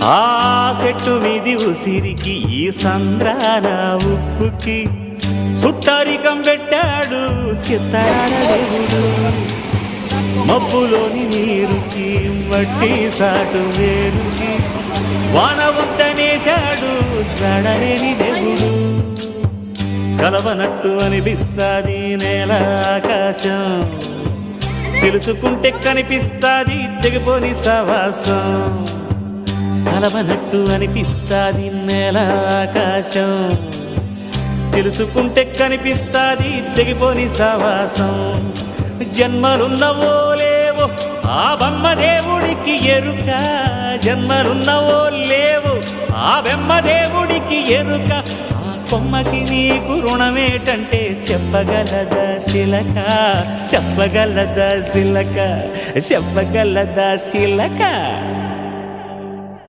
ఆ చెట్టు మీది ఉసిరికి ఈ సంద్రాన ఉప్పుకి సుట్టరికం పెట్టాడు సితార దేవుడు. మబ్బులోని నీరుకి మట్టి సాటు వేరుకి వాన వంతనేశాడు జడలేని దేవుడు. కలవనట్టు అనిపిస్తాది నేల ఆకాశం, తెలుసుకుంటే కనిపిస్తాది తెగిపోని సవాసం. కలవనట్టు అనిపిస్తాది నేల ఆకాశం, తెలుసుకుంటే కనిపిస్తాది తెగిపోని సవాసం. జన్మలున్నవో లేవో ఆ బ్రహ్మదేవుడికి ఎరుక, జన్మలున్నవో లేవో ఆ బ్రహ్మదేవుడికి ఎరుక. ఆ కొమ్మకి నీకు రుణమేటంటే చెప్పగలదా శిలక, చెప్పగలదా శిలక, చెప్పగలదా శిలక.